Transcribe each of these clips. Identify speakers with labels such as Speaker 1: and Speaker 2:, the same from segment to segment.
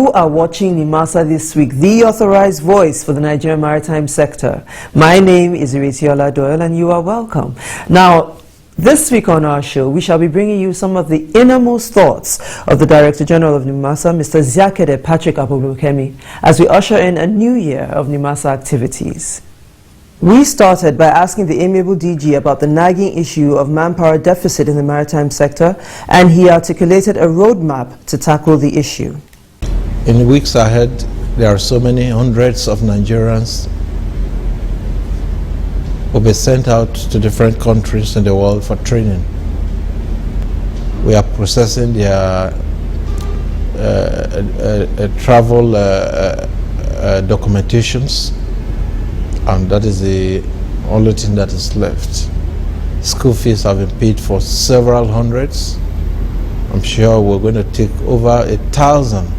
Speaker 1: You are watching Nimasa This Week, the authorized voice for the Nigerian maritime sector. My name is Iretiola Doyle and you are welcome. Now, this week on our show, we shall be bringing you some of the innermost thoughts of the Director General of Nimasa, Mr. Ziakede Patrick Apobulukemi, as we usher in a new year of Nimasa activities. We started by asking the amiable DG about the nagging issue of manpower deficit in the maritime sector, and he articulated a roadmap to tackle the issue.
Speaker 2: In the weeks ahead, there are so many hundreds of Nigerians who will be sent out to different countries in the world for training. We are processing their travel documentations, and that is the only thing that is left. School fees have been paid for several hundreds. I'm sure we're going to take over 1,000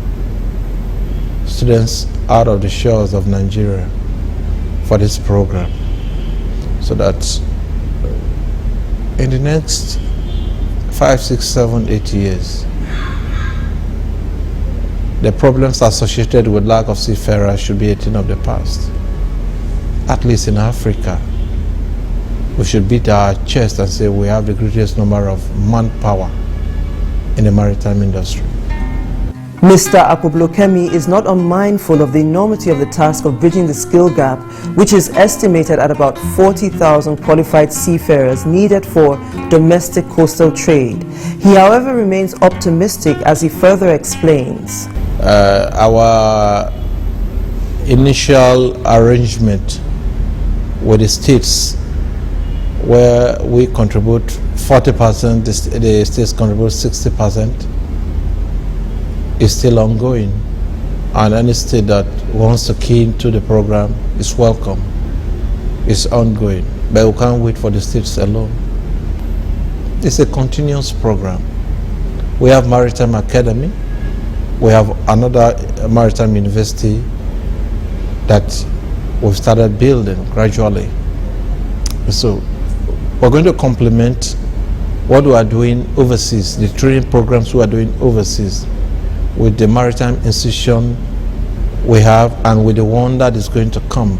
Speaker 2: students out of the shores of Nigeria for this program, so that in the next 5, 6, 7, 8 years, the problems associated with lack of seafarers should be a thing of the past. At least in Africa, we should beat our chest and say we have the greatest number of manpower in the maritime industry.
Speaker 1: Mr. Apobulukemi is not unmindful of the enormity of the task of bridging the skill gap, which is estimated at about 40,000 qualified seafarers needed for domestic coastal trade. He, however, remains optimistic as he further explains.
Speaker 2: Our initial arrangement with the states, where we contribute 40%, the states contribute 60%, is still ongoing, and any state that wants to key into the program is welcome. It's ongoing, but we can't wait for the states alone. It's a continuous program. We have Maritime Academy, we have another maritime university that we've started building gradually. So we're going to complement what we are doing overseas, the training programs we are doing overseas, with the maritime institution we have and with the one that is going to come.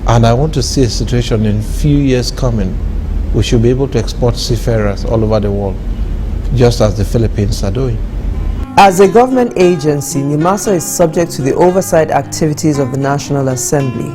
Speaker 2: And I want to see a situation in few years coming, we should be able to export seafarers all over the world, just as the Philippines are doing.
Speaker 1: As a government agency, Nimasa is subject to the oversight activities of the National Assembly.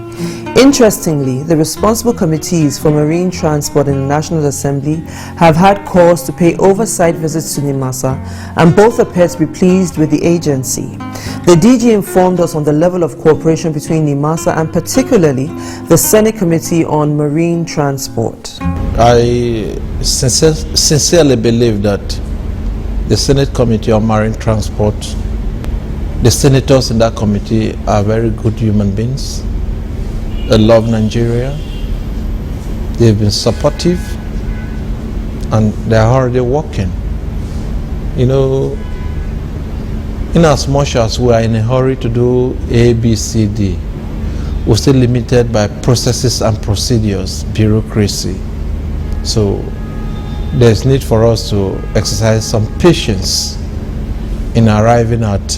Speaker 1: Interestingly, the responsible committees for marine transport in the National Assembly have had cause to pay oversight visits to Nimasa, and both appear to be pleased with the agency. The DG informed us on the level of cooperation between Nimasa and particularly the Senate Committee on Marine Transport.
Speaker 2: I sincerely believe that the Senate Committee on Marine Transport, the senators in that committee are very good human beings. They love Nigeria. They've been supportive, and they're already working. You know, in as much as we are in a hurry to do A, B, C, D, we're still limited by processes and procedures, bureaucracy. So there's need for us to exercise some patience in arriving at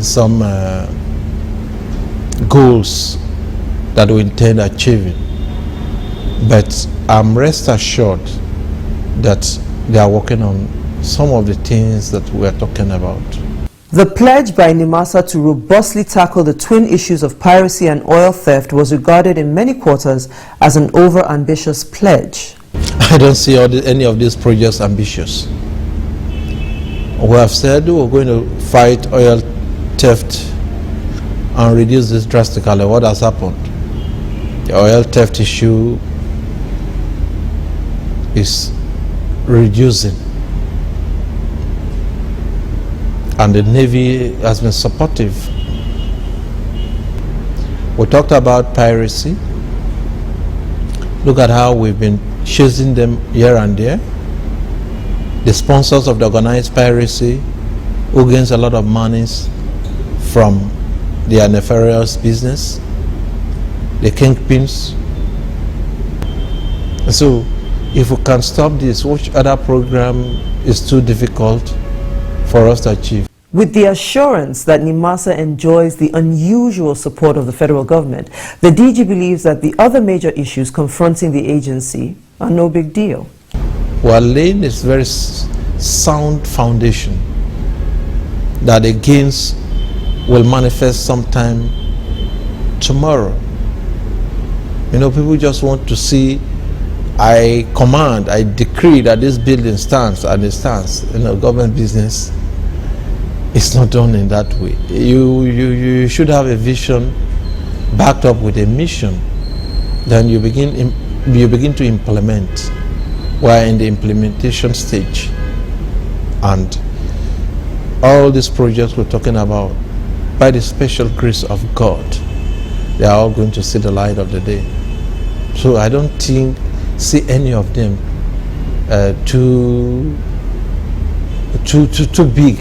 Speaker 2: some goals that we intend achieving. But I'm rest assured that they are working on some of the things that we are talking about.
Speaker 1: The pledge by Nimasa to robustly tackle the twin issues of piracy and oil theft was regarded in many quarters as an over-ambitious pledge.
Speaker 2: I don't see any of these projects ambitious. We have said we're going to fight oil theft and reduce this drastically. What has happened? The oil theft issue is reducing, and the Navy has been supportive. We talked about piracy. Look at how we've been chasing them here and there. The sponsors of the organized piracy, who gains a lot of monies from their nefarious business, the kingpins. So if we can stop this, which other program is too difficult for us to achieve?
Speaker 1: With the assurance that Nimasa enjoys the unusual support of the federal government, the DG believes that the other major issues confronting the agency are no big deal.
Speaker 2: We are laying this very sound foundation that the gains will manifest sometime tomorrow. You know, people just want to see, I command, I decree that this building stands, and it stands. You know, government business is not done in that way. You should have a vision backed up with a mission. Then you begin to implement. We're in the implementation stage, and all these projects we're talking about, by the special grace of God, they are all going to see the light of the day. So I don't see any of them too big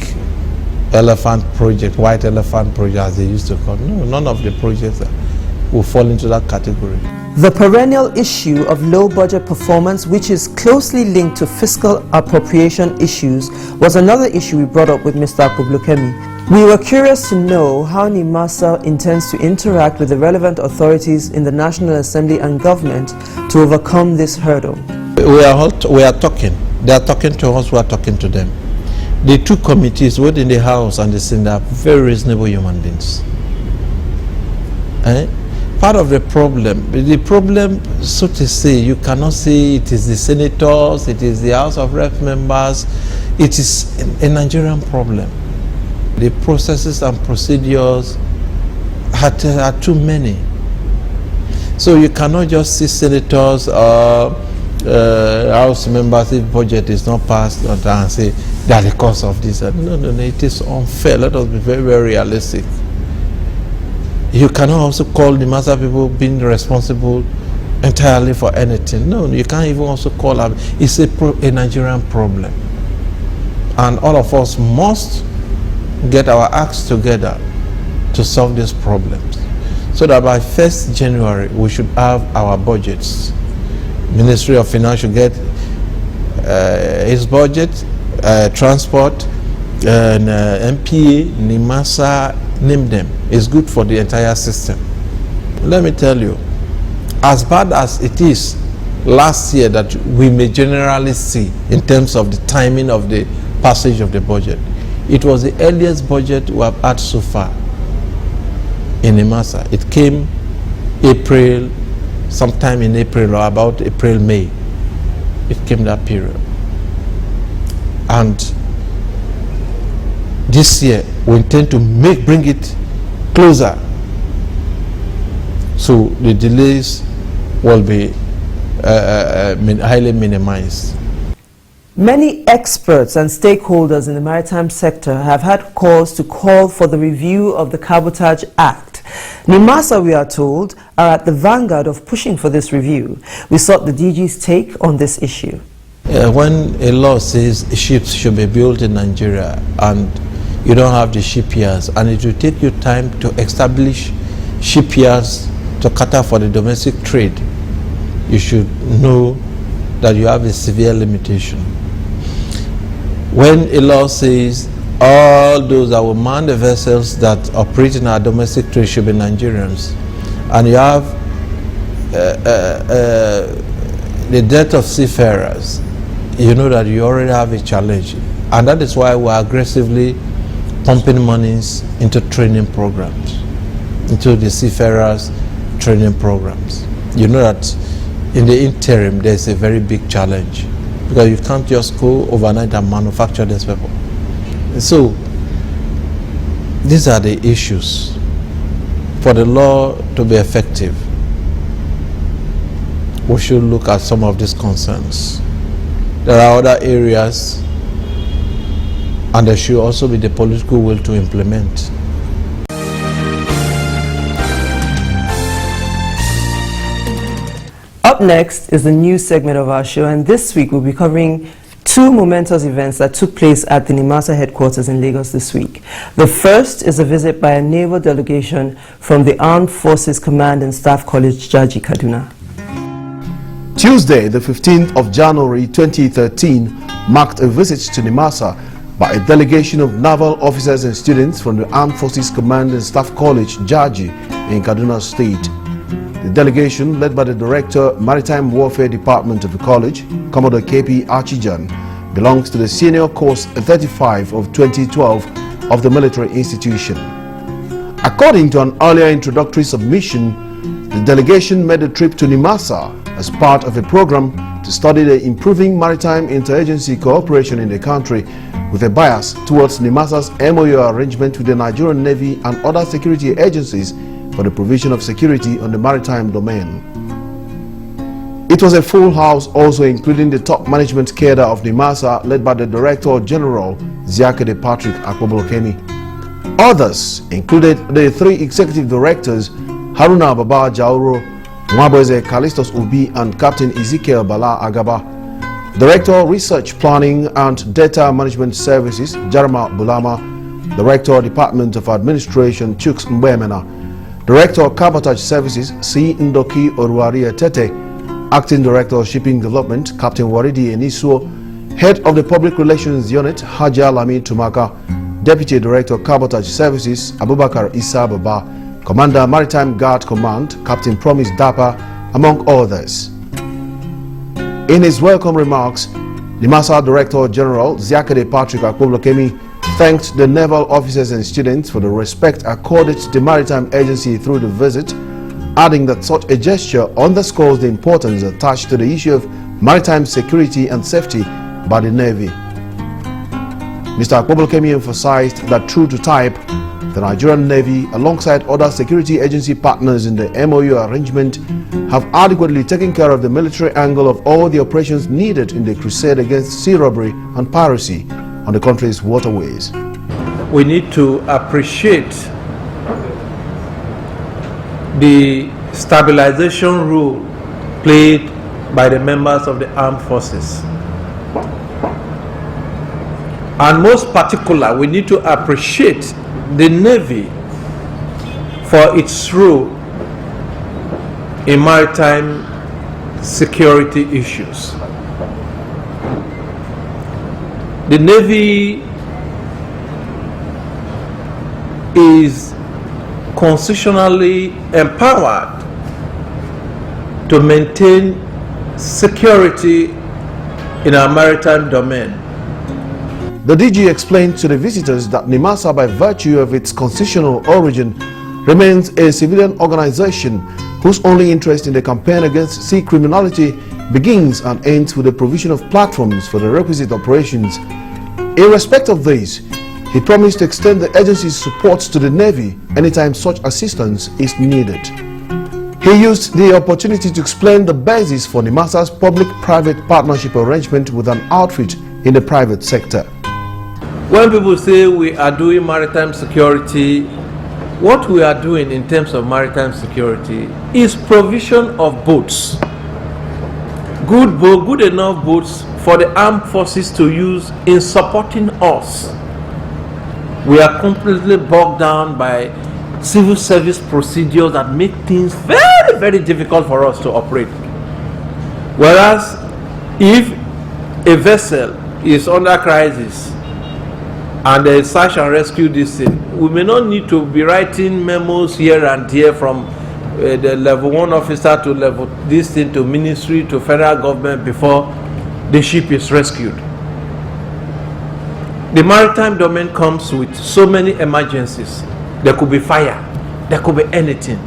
Speaker 2: elephant project, white elephant project as they used to call it. No, none of the projects will fall into that category.
Speaker 1: The perennial issue of low budget performance, which is closely linked to fiscal appropriation issues, was another issue we brought up with Mr. Akublukemi. We were curious to know how Nimasa intends to interact with the relevant authorities in the National Assembly and government to overcome this hurdle.
Speaker 2: We are talking. They are talking to us, we are talking to them. The two committees, both in the House and the Senate, are very reasonable human beings. Part of the problem, so to say, you cannot say it is the senators, it is the House of Rep members, it is a Nigerian problem. The processes and procedures are too many. So you cannot just see senators or House members, if budget is not passed, and say they are the cause of this. No, it is unfair. Let us be very, very realistic. You cannot also call the Nimasa people being responsible entirely for anything. No, you can't even also call them. It's a Nigerian problem. And all of us must get our acts together to solve these problems. So that by 1st January, we should have our budgets. Ministry of Finance should get its budget, transport, and MPA, Nimasa, name them. It's good for the entire system. Let me tell you, as bad as it is last year that we may generally see in terms of the timing of the passage of the budget, it was the earliest budget we have had so far in Nimasa. It came sometime in April, or about April, May. It came that period. And this year, we intend to bring it closer. So the delays will be highly minimized.
Speaker 1: Many experts and stakeholders in the maritime sector have had calls to call for the review of the Cabotage Act. Nimasa, we are told, are at the vanguard of pushing for this review. We sought the DG's take on this issue.
Speaker 2: When a law says ships should be built in Nigeria and you don't have the shipyards, and it will take you time to establish shipyards to cater for the domestic trade, you should know that you have a severe limitation. When a law says all those that will man the vessels that operate in our domestic trade should be Nigerians, and you have the death of seafarers, you know that you already have a challenge. And that is why we are aggressively pumping monies into training programs, into the seafarers training programs. You know that in the interim, there's a very big challenge, because you can't just go overnight and manufacture these people. So these are the issues. For the law to be effective, we should look at some of these concerns. There are other areas, and there should also be the political will to implement.
Speaker 1: Up next is the news segment of our show, and this week we'll be covering two momentous events that took place at the Nimasa headquarters in Lagos this week. The first is a visit by a naval delegation from the Armed Forces Command and Staff College, Jaji, Kaduna.
Speaker 3: Tuesday, the 15th of January 2013, marked a visit to Nimasa by a delegation of naval officers and students from the Armed Forces Command and Staff College, Jaji, in Kaduna State. The delegation, led by the Director, Maritime Warfare Department of the college, Commodore KP Archijan, belongs to the Senior Course 35 of 2012 of the military institution. According to an earlier introductory submission, the delegation made a trip to Nimasa as part of a program to study the improving maritime interagency cooperation in the country, with a bias towards Nimasa's MOU arrangement with the Nigerian Navy and other security agencies for the provision of security on the maritime domain. It was a full house, also including the top management cadre of Nimasa, led by the Director General Ziakede Patrick Akpobolokemi. Others included the three executive directors, Haruna Baba Jauro, Mwaboze Kalistos Ubi, and Captain Ezekiel Bala Agaba. Director Research Planning and Data Management Services, Jarma Bulama. Director Department of Administration, Chuks Mbemena. Director Cabotage Services, C. Ndoki Oruari Tete. Acting Director Shipping Development, Captain Waridi Enisuo. Head of the Public Relations Unit, Haja Lami Tumaka. Deputy Director Cabotage Services, Abubakar Issa Baba. Commander Maritime Guard Command, Captain Promise Dapa, among others. In his welcome remarks, Nimasa Director General Ziakede Patrick Akpobolokemi thanked the naval officers and students for the respect accorded to the maritime agency through the visit, adding that such a gesture underscores the importance attached to the issue of maritime security and safety by the Navy. Mr. Akpobolokemi emphasized that true to type, the Nigerian Navy, alongside other security agency partners in the MOU arrangement, have adequately taken care of the military angle of all the operations needed in the crusade against sea robbery and piracy on the country's waterways.
Speaker 4: We need to appreciate the stabilization role played by the members of the armed forces. And most particular, we need to appreciate the Navy for its role in maritime security issues. The Navy is constitutionally empowered to maintain security in our maritime domain.
Speaker 3: The DG explained to the visitors that Nimasa, by virtue of its constitutional origin, remains a civilian organization whose only interest in the campaign against sea criminality begins and ends with the provision of platforms for the requisite operations. In respect of this, he promised to extend the agency's support to the Navy anytime such assistance is needed. He used the opportunity to explain the basis for Nimasa's public-private partnership arrangement with an outfit in the private sector.
Speaker 4: When people say we are doing maritime security, what we are doing in terms of maritime security is provision of boats. Good enough boats for the armed forces to use in supporting us. We are completely bogged down by civil service procedures that make things very, very difficult for us to operate. Whereas if a vessel is under crisis and there is search and rescue this thing, we may not need to be writing memos here and there from the level 1 officer to level this thing to ministry to federal government before the ship is rescued. The maritime domain comes with so many emergencies. There could be fire, there could be anything.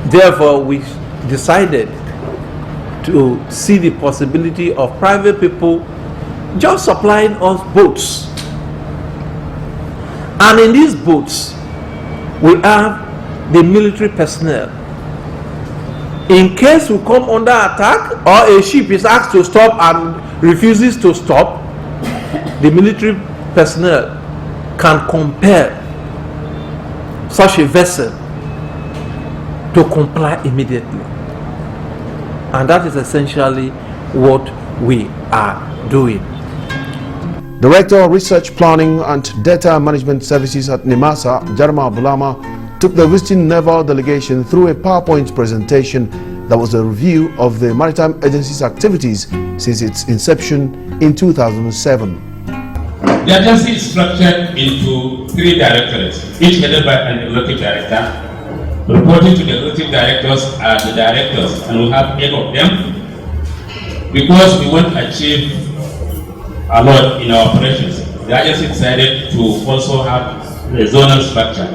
Speaker 4: Therefore, we decided to see the possibility of private people just supplying us boats. And in these boats, we have the military personnel. In case we come under attack or a ship is asked to stop and refuses to stop, the military personnel can compel such a vessel to comply immediately. And that is essentially what we are doing.
Speaker 3: Director of Research Planning and Data Management Services at Nimasa, Jarma Bulama, took the visiting naval delegation through a PowerPoint presentation that was a review of the Maritime Agency's activities since its inception in 2007.
Speaker 5: The agency is structured into 3 directorates, each headed by an executive director. Reporting to the executive directors are the directors, and we have 8 of them because we want to achieve a lot in our operations. The agency decided to also have a zonal structure.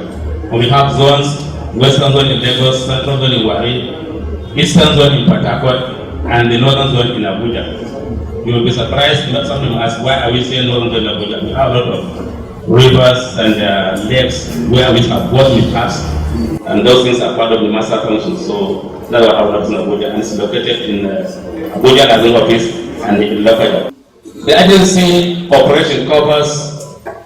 Speaker 5: We have zones: Western Zone in Lagos, Central Zone in Wari, Eastern Zone in Port Harcourt, and the Northern Zone in Abuja. You will be surprised that some people ask, why are we saying Northern Zone in Abuja? We have a lot of rivers and lakes where we have water paths, and those things are part of the master function. So that's what happens in Abuja, and it's located in Abuja as an office and in Lokoja. The agency operation covers,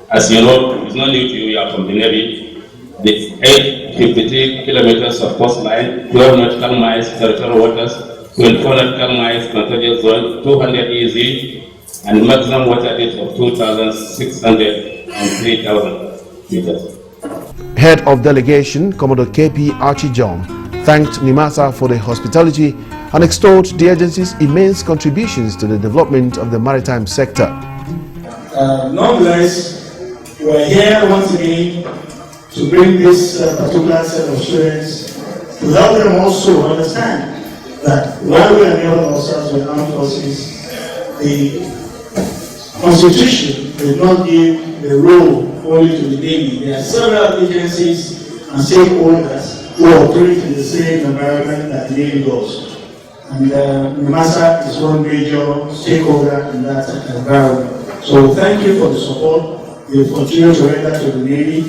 Speaker 5: as you know, it's not new to you, you are from the Navy, the 853 kilometers of coastline, 12 nautical miles territorial waters, 24 nautical miles contiguous zone, 200 EZ, and maximum water depth of 2,600 and 3,000 meters.
Speaker 3: Head of Delegation, Commodore KP Archie John, thanked Nimasa for the hospitality and extolled the agency's immense contributions to the development of the maritime sector.
Speaker 6: Nonetheless, we are here once again to bring this particular set of students to help them also understand that while we are enabling ourselves with armed forces, the Constitution did not give the role only to the Navy. There are several agencies and stakeholders who operate in the same environment that the Navy does. And Nimasa is one major stakeholder in that environment. So thank you for the support you continue to render to the Navy,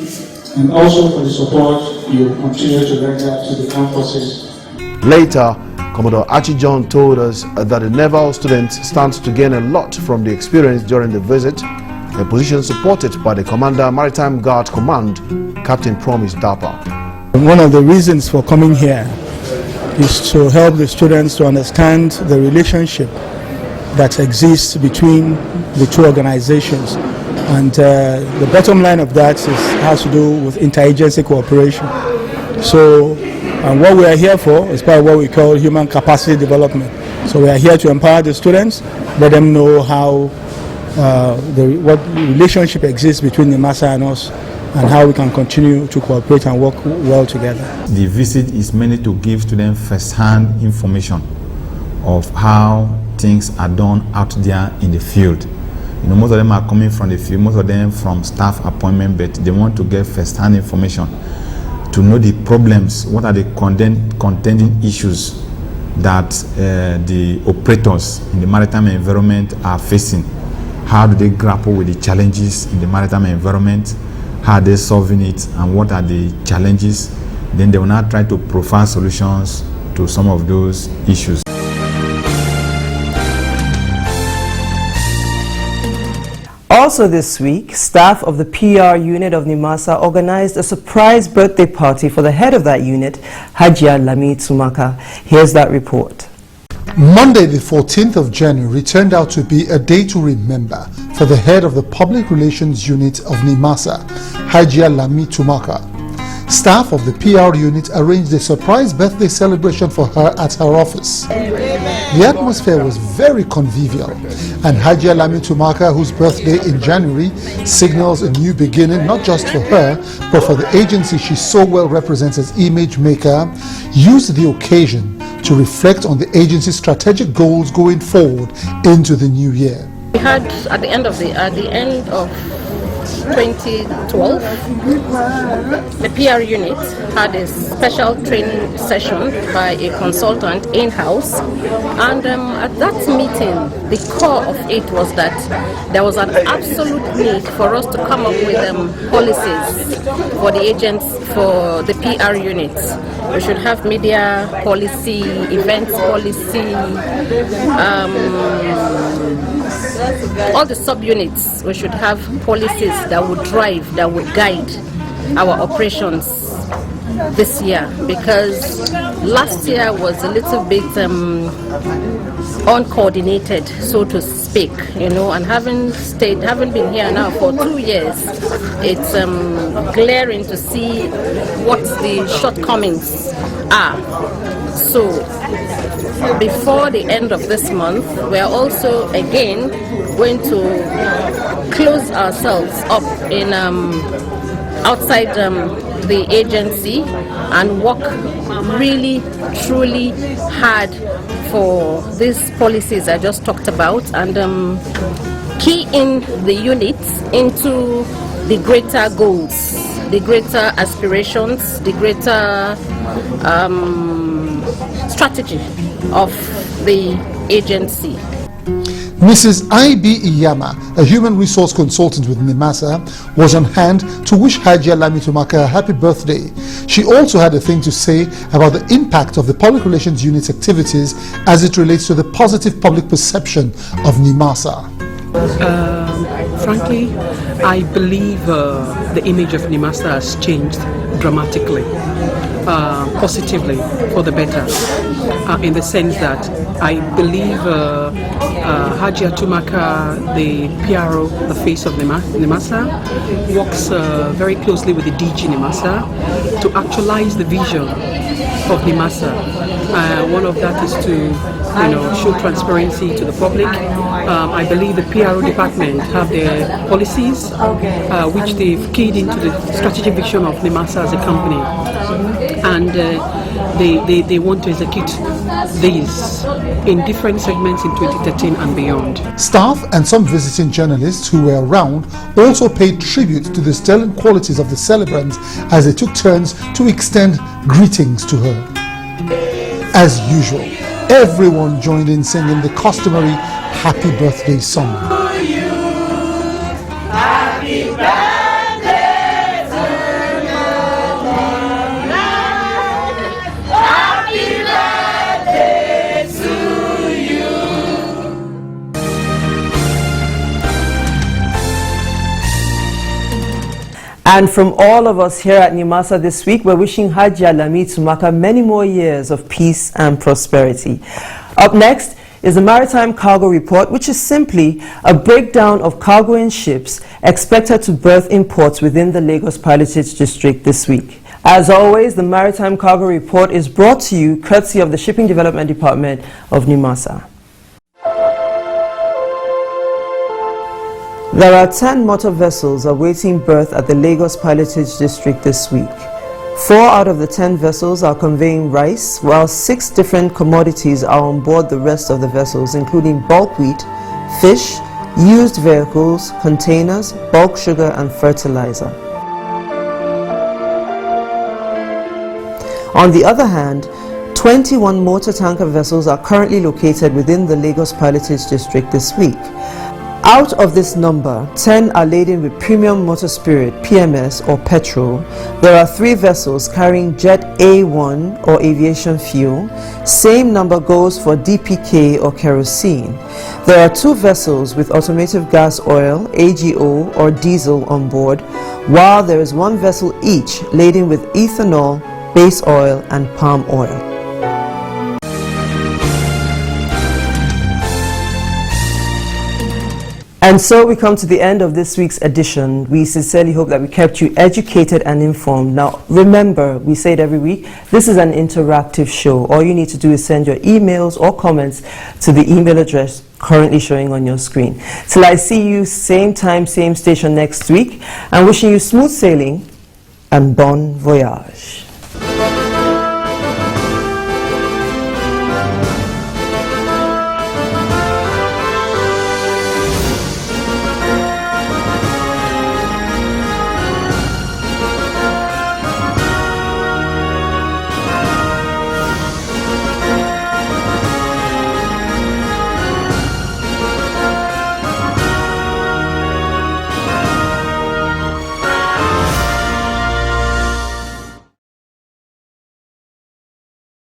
Speaker 6: and also for the support you continue to render to the armed forces.
Speaker 3: Later, Commodore Archie John told us that the naval students stand to gain a lot from the experience during the visit, a position supported by the Commander Maritime Guard Command, Captain Promise Dapa.
Speaker 7: One of the reasons for coming here is to help the students to understand the relationship that exists between the 2 organizations. And the bottom line of that has to do with interagency cooperation. So what we are here for is part of what we call human capacity development. So we are here to empower the students, let them know how what relationship exists between Nimasa and us, and how we can continue to cooperate and work well together.
Speaker 8: The visit is mainly to give to them first-hand information of how things are done out there in the field. You know, most of them are coming from the field, most of them from staff appointment, but they want to get first-hand information to know the problems, what are the contending issues that the operators in the maritime environment are facing. How do they grapple with the challenges in the maritime environment? How are they solving it, and what are the challenges? Then they will now try to provide solutions to some of those issues.
Speaker 1: Also this week, staff of the PR unit of Nimasa organized a surprise birthday party for the head of that unit, Hajia Lami Tsumaka. Here's that report.
Speaker 9: Monday the 14th of January turned out to be a day to remember for the head of the Public Relations Unit of Nimasa, Hajia Lami Tsumaka. Staff of the PR unit arranged a surprise birthday celebration for her at her office. The atmosphere was very convivial, and Hajia Lami Tsumaka, whose birthday in January signals a new beginning not just for her, but for the agency she so well represents as image maker, used the occasion to reflect on the agency's strategic goals going forward into the new year.
Speaker 10: We had at the end of 2012, the PR unit had a special training session by a consultant in-house, and at that meeting, the core of it was that there was an absolute need for us to come up with policies for the agents, for the PR units. We should have media policy, events policy, all the subunits. We should have policies that would drive, that would guide our operations this year, because last year was a little bit uncoordinated, so to speak, you know, and having been here now for 2 years, it's glaring to see what the shortcomings are. So before the end of this month, we are also again going to close ourselves up in outside the agency and work really truly hard for these policies I just talked about, and key in the units into the greater goals, the greater aspirations, the greater strategy of the agency.
Speaker 9: Mrs. I.B. Iyama, a human resource consultant with Nimasa, was on hand to wish Hajia Lami Tumaka a happy birthday. She also had a thing to say about the impact of the Public Relations Unit's activities as it relates to the positive public perception of Nimasa.
Speaker 11: Frankly, I believe the image of Nimasa has changed dramatically, positively for the better, in the sense that I believe Hajia Tumaka, the PRO, the face of Nimasa, works very closely with the DG Nimasa to actualize the vision of Nimasa. One of that is to show transparency to the public. I believe the PRO department have their policies which they've keyed into the strategic vision of Nimasa as a company, and they want to execute these in different segments in 2013 and beyond.
Speaker 9: Staff and some visiting journalists who were around also paid tribute to the sterling qualities of the celebrants as they took turns to extend greetings to her. As usual, everyone joined in singing the customary happy birthday song.
Speaker 12: Happy birthday to you. Happy birthday to you.
Speaker 1: And from all of us here at Nimasa this week, we're wishing Hajia Lami Tumaka many more years of peace and prosperity. Up next is the Maritime Cargo Report, which is simply a breakdown of cargo in ships expected to berth in ports within the Lagos Pilotage District this week. As always, the Maritime Cargo Report is brought to you courtesy of the Shipping Development Department of Nimasa. There are 10 motor vessels awaiting berth at the Lagos Pilotage District this week. 4 out of the 10 vessels are conveying rice, while 6 different commodities are on board the rest of the vessels, including bulk wheat, fish, used vehicles, containers, bulk sugar, and fertilizer. On the other hand, 21 motor tanker vessels are currently located within the Lagos Pilotage District this week. Out of this number, 10 are laden with premium motor spirit, PMS or petrol. There are 3 vessels carrying Jet A1 or aviation fuel. Same number goes for DPK or kerosene. There are 2 vessels with automotive gas oil, AGO or diesel on board, while there is 1 vessel each laden with ethanol, base oil and palm oil. And so we come to the end of this week's edition. We sincerely hope that we kept you educated and informed. Now, remember, we say it every week, this is an interactive show. All you need to do is send your emails or comments to the email address currently showing on your screen. Till I see you same time, same station next week, I'm wishing you smooth sailing and bon voyage.